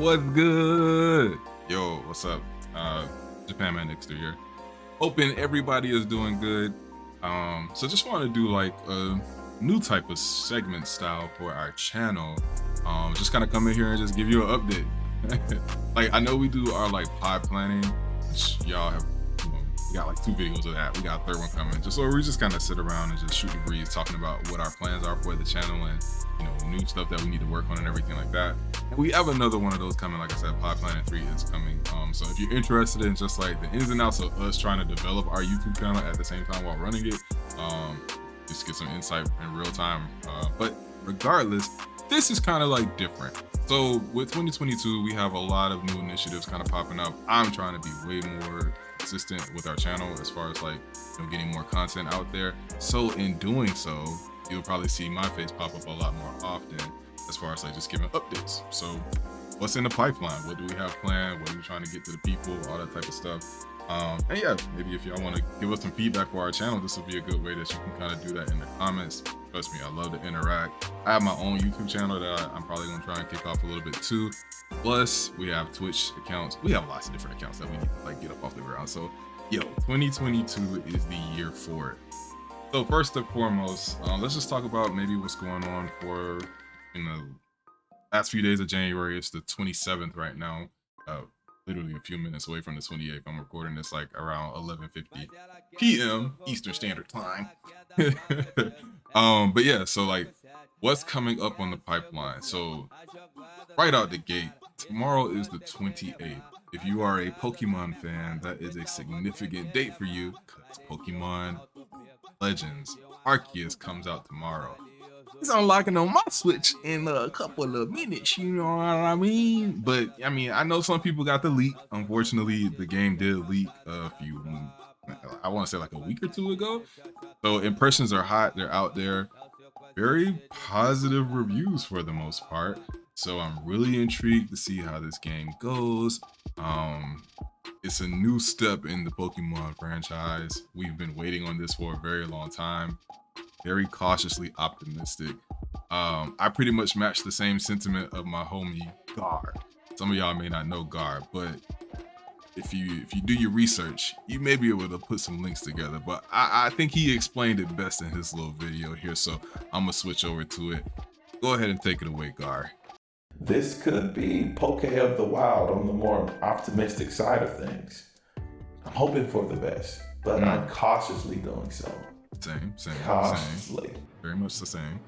What's good? Yo, what's up? Japanmanx3 here. Hoping everybody is doing good. So just want to do like a new type of segment style for our channel. Just kind of come in here and just give you an update. Like I know we do our like pod planning, which y'all have, we got like 2 videos of that. We got a 3rd one coming. Just so we just kind of sit around and just shoot the breeze, talking about what our plans are for the channel and new stuff that we need to work on and everything like that. And we have another one of those coming. Like I said, Pod Planet 3 is coming. So if you're interested in just like the ins and outs of us trying to develop our YouTube channel at the same time while running it, just get some insight in real time. But regardless, this is kind of like different. So with 2022, we have a lot of new initiatives kind of popping up. I'm trying to be way more consistent with our channel as far as like getting more content out there. So in doing so, you'll probably see my face pop up a lot more often as far as like just giving updates. So what's in the pipeline? What do we have planned? What are we trying to get to the people? All that type of stuff. And yeah, maybe if y'all want to give us some feedback for our channel, this will be a good way that you can kind of do that in the comments. Trust me, I love to interact. I have my own YouTube channel that I'm probably going to try and kick off a little bit too. Plus, we have Twitch accounts. We have lots of different accounts that we need to like get up off the ground. So, yo, 2022 is the year for it. So first and foremost, let's just talk about maybe what's going on for the last few days of January. It's the 27th right now. Literally a few minutes away from the 28th. I'm recording this like around 11:50 p.m. Eastern Standard Time. But yeah, so like what's coming up on the pipeline? So right out the gate, tomorrow is the 28th. If you are a Pokemon fan, that is a significant date for you because Pokemon Legends Arceus comes out tomorrow. It's unlocking on my Switch in a couple of minutes, you know what I mean? But I mean, I know some people got the leak. Unfortunately, the game did leak a few, I want to say like a week or 2 ago. So impressions are hot, they're out there. Very positive reviews for the most part. So I'm really intrigued to see how this game goes. It's a new step in the Pokemon franchise. We've been waiting on this for a very long time. Very cautiously optimistic. I pretty much match the same sentiment of my homie G.A.R. Some of y'all may not know G.A.R, but if you do your research, you may be able to put some links together. But I think he explained it best in his little video here, so I'm gonna switch over to it. Go ahead and take it away, G.A.R. This could be Poke of the Wild on the more optimistic side of things. I'm hoping for the best, but I'm cautiously doing so. Same. Cautiously. Very much the same.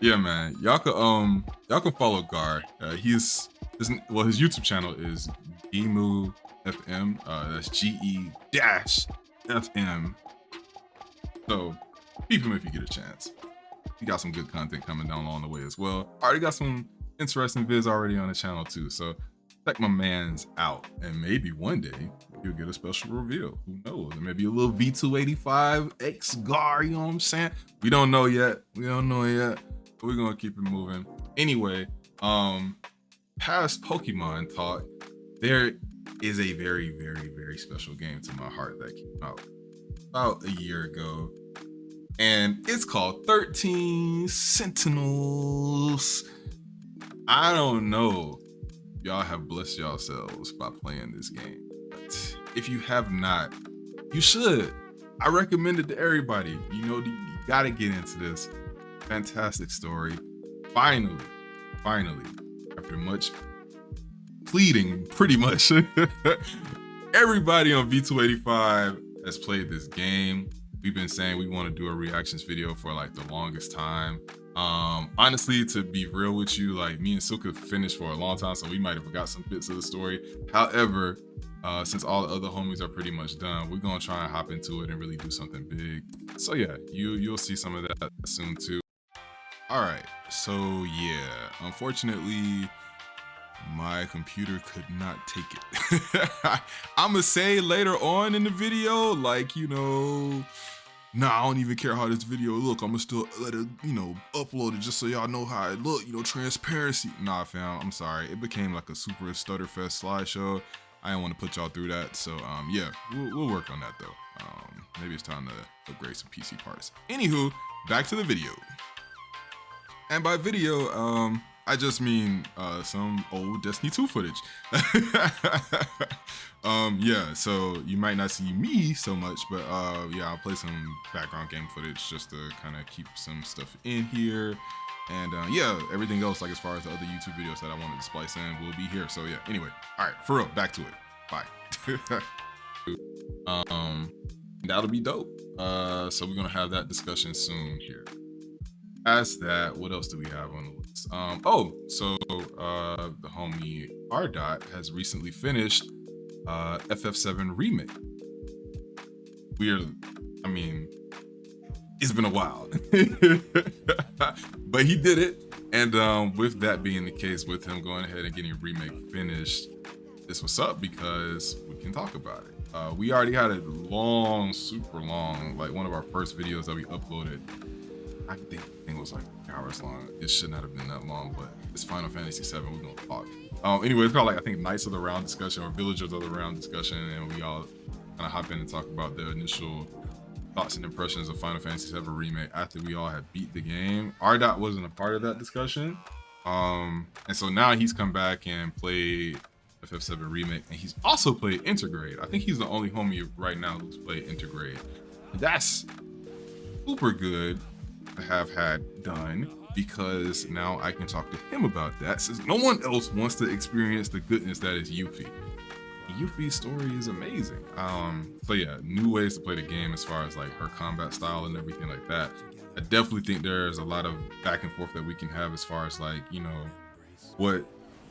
Yeah, man. Y'all can follow G.A.R. His YouTube channel is GE-MU F.M. That's GE-FM. So keep him if you get a chance. He got some good content coming down along the way as well. Already got some interesting vids already on the channel too. So check my man's out, and maybe one day you'll get a special reveal. Who knows? Maybe a little V285 X G.A.R, you know what I'm saying? We don't know yet. But we're gonna keep it moving. Anyway, past Pokemon talk, there is a very, very, very special game to my heart that came out about a year ago. And it's called 13 Sentinels. I don't know. Y'all have blessed yourselves by playing this game. But if you have not, you should. I recommend it to everybody. You gotta get into this. Fantastic story. Finally, after much pleading, pretty much, everybody on V285 has played this game. We've been saying we want to do a reactions video for like the longest time. Honestly, to be real with you, like me and Suka finished for a long time, so we might have forgot some bits of the story. However, since all the other homies are pretty much done, we're gonna try and hop into it and really do something big. So yeah, you'll see some of that soon too. All right, so yeah, unfortunately, my computer could not take it. I'ma say later on in the video, like, nah, I don't even care how this video look. I'ma still let it, upload it just so y'all know how it look, transparency. Nah, fam, I'm sorry. It became like a super stutterfest slideshow. I didn't want to put y'all through that. So, yeah, we'll work on that though. Maybe it's time to upgrade some PC parts. Anywho, back to the video. And by video, I just mean some old Destiny 2 footage. Yeah, so you might not see me so much, but yeah, I'll play some background game footage just to kind of keep some stuff in here. And yeah, everything else, like as far as the other YouTube videos that I wanted to splice in, will be here. So yeah, anyway, all right, for real, back to it. Bye. That'll be dope. So we're gonna have that discussion soon here. As that, what else do we have on the list? The homie R. has recently finished FF7 Remake. I mean, it's been a while, but he did it. And with that being the case, with him going ahead and getting Remake finished, this was up because we can talk about it. We already had a long, super long, like one of our first videos that we uploaded. I think it was like hours long. It should not have been that long, but it's Final Fantasy VII. We're gonna talk. Anyway, it's called like I think Knights of the Round discussion or Villagers of the Round discussion, and we all kind of hop in and talk about the initial thoughts and impressions of Final Fantasy VII Remake after we all had beat the game. R. wasn't a part of that discussion, and so now he's come back and played FF7 Remake, and he's also played Intergrade. I think he's the only homie right now who's played Intergrade. That's super good to have had done, because now I can talk to him about that, since no one else wants to experience the goodness that is Yuffie. Yuffie's story is amazing. So yeah, new ways to play the game as far as like her combat style and everything like that. I definitely think there's a lot of back and forth that we can have as far as like, you know, what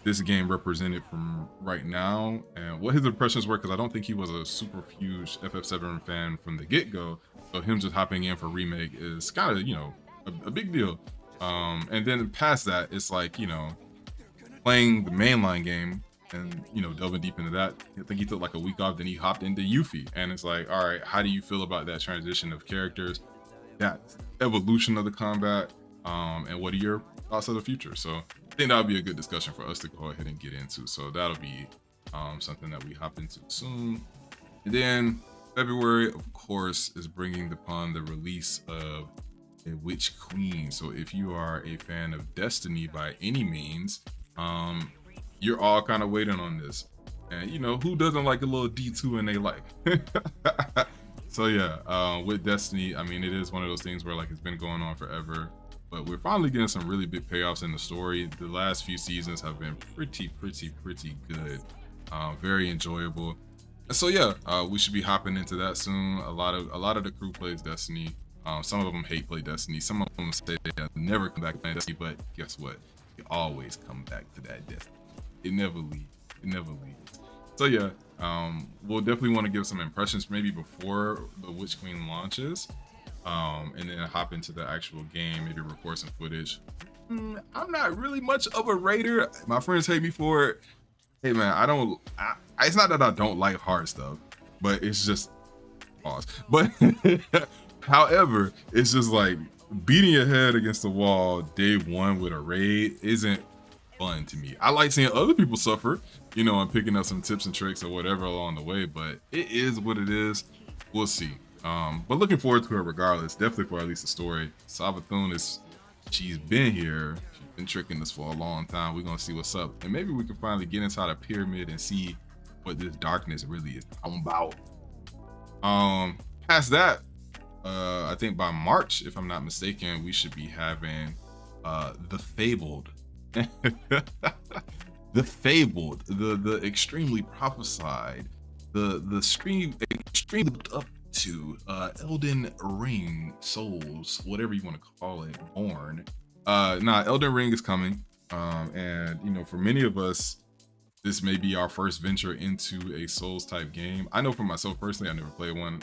this game represented from right now and what his impressions were, because I don't think he was a super huge FF7 fan from the get-go. So him just hopping in for Remake is kind of, you know, a big deal. And then past that, it's like, you know, playing the mainline game and, you know, delving deep into that. I think he took like a week off, then he hopped into Yuffie. And it's like, all right, how do you feel about that transition of characters, that evolution of the combat, and what are your thoughts of the future? So I think that would be a good discussion for us to go ahead and get into. So that'll be something that we hop into soon. And then February, of course, is bringing upon the release of a Witch Queen. So if you are a fan of Destiny by any means, you're all kind of waiting on this. And you know, who doesn't like a little D2 in their life? So yeah, with Destiny, I mean, it is one of those things where like it's been going on forever, but we're finally getting some really big payoffs in the story. The last few seasons have been pretty good, very enjoyable. And so yeah, we should be hopping into that soon. A lot of the crew plays Destiny. Some of them hate play Destiny. Some of them say they'll never come back to Destiny, but guess what? You always come back to that Destiny. It never leaves. It never leaves. So yeah, we'll definitely want to give some impressions maybe before the Witch Queen launches, and then hop into the actual game, maybe record some footage. I'm not really much of a raider. My friends hate me for it. Hey man, it's not that I don't like hard stuff, but it's just pause. But however, it's just like beating your head against the wall day one with a raid isn't fun to me. I like seeing other people suffer, you know, and picking up some tips and tricks or whatever along the way, but it is what it is. We'll see. But looking forward to it regardless, definitely for at least the story. Savathun she's been here. She's been tricking us for a long time. We're gonna see what's up. And maybe we can finally get inside a pyramid and see what this darkness really is about. Past that, I think by March, if I'm not mistaken, we should be having the Fabled. The Fabled, the extremely prophesied, the extremely looked up to Elden Ring Souls, whatever you want to call it, born. Elden Ring is coming, and you know, for many of us, this may be our first venture into a Souls type game. I know for myself personally, I never played one,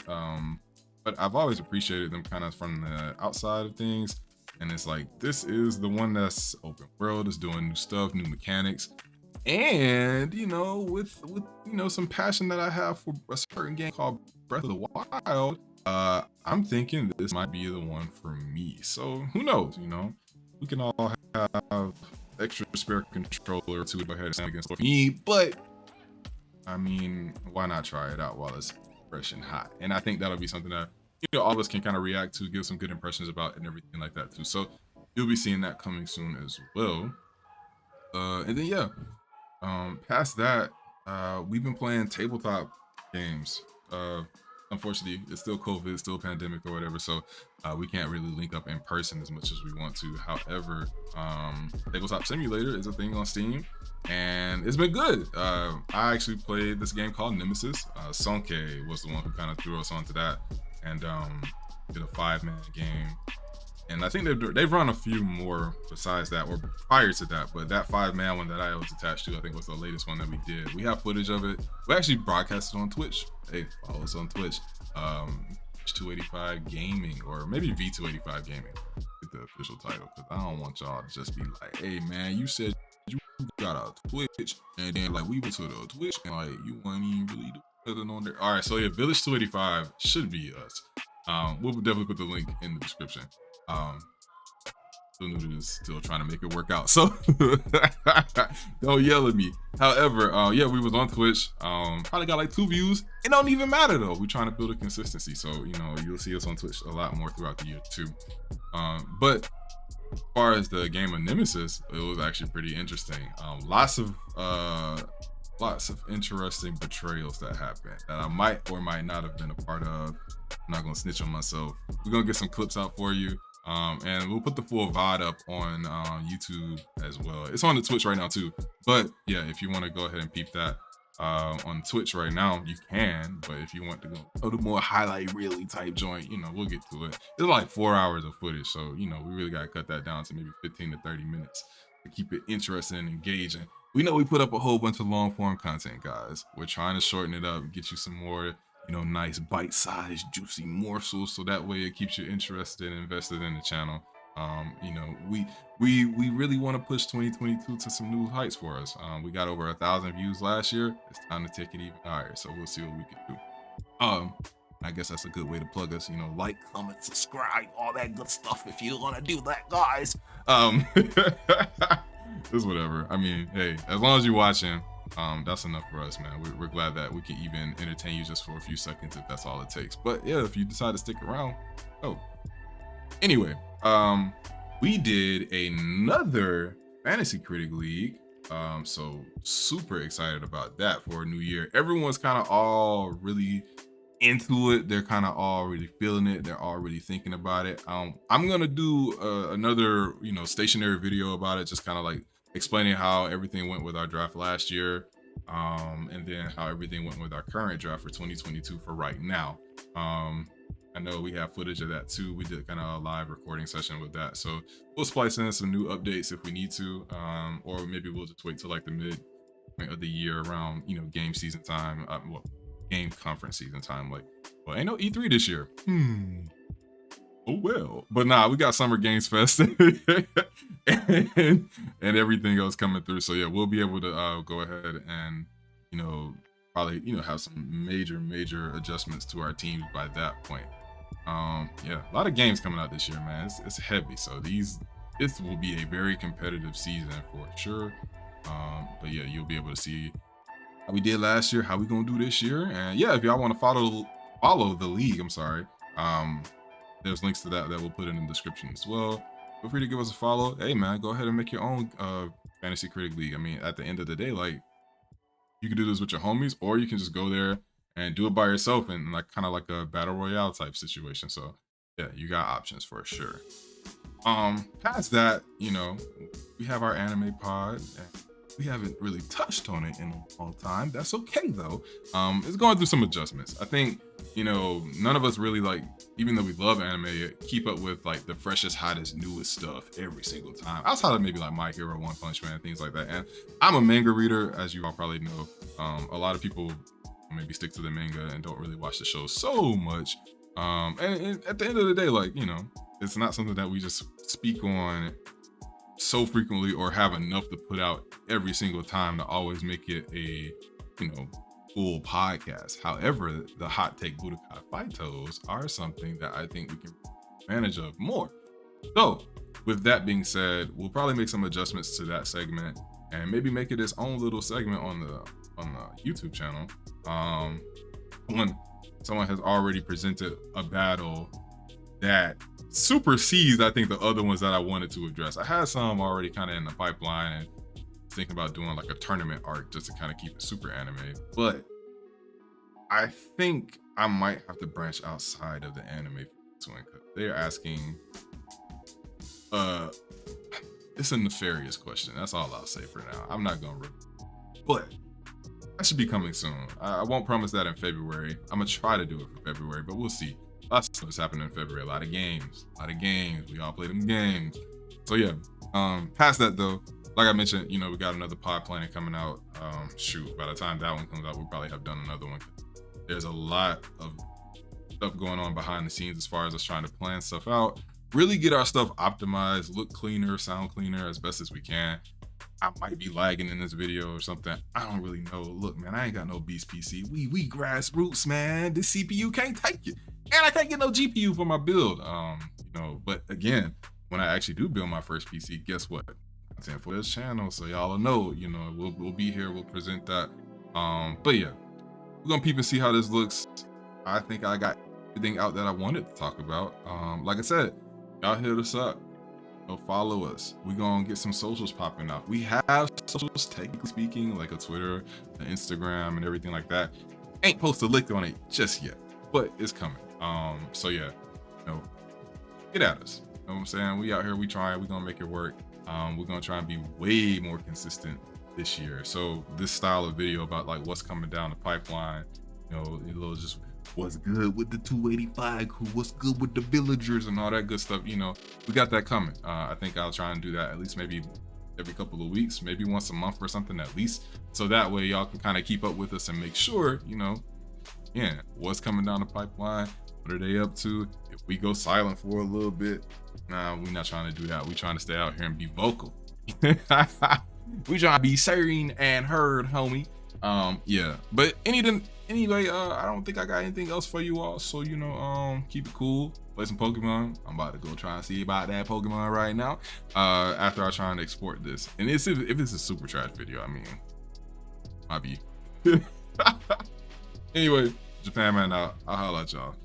but I've always appreciated them kind of from the outside of things. And it's like, this is the one that's open world, is doing new stuff, new mechanics, and you know, with you know, some passion that I have for a certain game called Breath of the Wild, I'm thinking this might be the one for me. So who knows? You know, we can all have extra spare controller to go ahead and stand against me, but I mean, why not try it out while it's fresh and hot? And I think that'll be something that, you know, all of us can kind of react to, give some good impressions about, and everything like that too. So you'll be seeing that coming soon as well. And then yeah, past that, we've been playing tabletop games. Unfortunately, it's still COVID, it's still pandemic or whatever, so we can't really link up in person as much as we want to. However, Tabletop Simulator is a thing on Steam, and it's been good. I actually played this game called Nemesis. Sonke was the one who kind of threw us onto that, and did a 5-man game. And I think they've run a few more besides that, or prior to that, but that 5-man one that I was attached to, I think was the latest one that we did. We have footage of it. We actually broadcasted on Twitch. Hey, follow us on Twitch. 285 Gaming, or maybe V285 Gaming, get the official title, because I don't want y'all to just be like, hey man, you said you got a Twitch, and then like we went to the Twitch, and like you weren't even really doing nothing on there. All right, so yeah, Village 285 should be us. We'll definitely put the link in the description. Still new to this, still trying to make it work out, so don't yell at me. However, yeah, we was on Twitch, probably got like 2 views. It don't even matter though, we're trying to build a consistency, so you know, you'll see us on Twitch a lot more throughout the year too. But as far as the game of Nemesis, it was actually pretty interesting. Lots of interesting betrayals that happened that I might or might not have been a part of. I'm not gonna snitch on myself. We're gonna get some clips out for you, and we'll put the full VOD up on YouTube as well. It's on the Twitch right now too, but yeah, if you want to go ahead and peep that on Twitch right now, you can. But if you want to go to more highlight really type joint, you know, we'll get to it. It's like 4 hours of footage, so you know, we really gotta cut that down to maybe 15 to 30 minutes to keep it interesting and engaging. We know we put up a whole bunch of long form content, guys. We're trying to shorten it up, get you some more, you know, nice bite-sized juicy morsels, so that way it keeps you interested and invested in the channel. You know, we really want to push 2022 to some new heights for us. We got over 1,000 views last year. It's time to take it even higher, so we'll see what we can do. I guess that's a good way to plug us, you know, like, comment, subscribe, all that good stuff if you want to do that, guys. It's whatever. I mean, hey, as long as you're watching, that's enough for us, man. We're glad that we can even entertain you just for a few seconds if that's all it takes. But yeah, if you decide to stick around, anyway, we did another Fantasy Critic League, so super excited about that for a new year. Everyone's kind of all really into it. They're kind of all really feeling it. They're all really thinking about it. I'm gonna do another, you know, stationary video about it, just kind of like explaining how everything went with our draft last year, and then how everything went with our current draft for 2022 for right now. I know we have footage of that too. We did kind of a live recording session with that, so we'll splice in some new updates if we need to, or maybe we'll just wait till like the mid of the year, around, you know, game season time, game conference season time. Like, well, ain't no E3 this year. Oh well. But nah, we got Summer Games Fest and everything else coming through. So yeah, we'll be able to go ahead and, you know, probably, you know, have some major adjustments to our teams by that point. Yeah, a lot of games coming out this year, man. It's heavy. So this will be a very competitive season for sure. But yeah, you'll be able to see how we did last year, how we gonna do this year. And yeah, if y'all want to follow the league, I'm sorry, there's links to that we'll put in the description as well. Feel free to give us a follow. Hey man, go ahead and make your own Fantasy Critic League. I mean, at the end of the day, like, you can do this with your homies, or you can just go there and do it by yourself in like kind of like a battle royale type situation. So yeah, you got options for sure. Past that, you know, we have our anime pod, and we haven't really touched on it in a long time. That's okay though. It's going through some adjustments. I think, you know, none of us really, like, even though we love anime, keep up with like the freshest, hottest, newest stuff every single time. Outside of maybe like My Hero, One Punch Man, things like that. And I'm a manga reader, as you all probably know. A lot of people maybe stick to the manga and don't really watch the show so much. And at the end of the day, like, you know, it's not something that we just speak on so frequently or have enough to put out every single time to always make it a, you know, full podcast. However, the hot take Budokai Faitos are something that I think we can manage of more. So with that being said, we'll probably make some adjustments to that segment and maybe make it its own little segment on the YouTube channel. Someone has already presented a battle that supersedes, I think, the other ones that I wanted to address. I had some already kind of in the pipeline and thinking about doing like a tournament arc just to kind of keep it super anime. But I think I might have to branch outside of the anime because they're asking. It's a nefarious question. That's all I'll say for now. I'm not gonna, but that should be coming soon. I won't promise that in February. I'm gonna try to do it for February, but we'll see. Lots of stuff is happening in February. A lot of games. We all play them games. So yeah. Past that though, like I mentioned, you know, we got another pod planning coming out. Shoot, by the time that one comes out, we'll probably have done another one. There's a lot of stuff going on behind the scenes as far as us trying to plan stuff out. Really get our stuff optimized, look cleaner, sound cleaner as best as we can. I might be lagging in this video or something. I don't really know. Look, man, I ain't got no beast PC. We grassroots, man. This CPU can't take it. And I can't get no GPU for my build. You know, but again, when I actually do build my first PC, guess what? Content for this channel, so y'all will know, you know, we'll be here, we'll present that. But yeah, we're gonna peep and see how this looks. I think I got everything out that I wanted to talk about. Like I said, y'all hit us up. Go follow us. We're gonna get some socials popping up. We have socials, technically speaking, like a Twitter, an Instagram, and everything like that. Ain't posted a lick on it just yet, but it's coming. So yeah, you know, get at us. You know what I'm saying? We out here, we trying, we gonna make it work. We're gonna try and be way more consistent this year. So this style of video about like what's coming down the pipeline, you know, a little just what's good with the 285 crew, what's good with the villagers and all that good stuff, you know, we got that coming. I think I'll try and do that at least maybe every couple of weeks, maybe once a month or something at least. So that way y'all can kind of keep up with us and make sure, you know, yeah, what's coming down the pipeline, what are they up to? If we go silent for a little bit, nah, we're not trying to do that. We're trying to stay out here and be vocal. We trying to be seen and heard, homie. Yeah, but anyway, I don't think I got anything else for you all. So, you know, keep it cool. Play some Pokemon. I'm about to go try and see about that Pokemon right now. After I try and export this. And if it's a super trash video, I mean, might be. Anyway, Japanman out. I'll holla at y'all.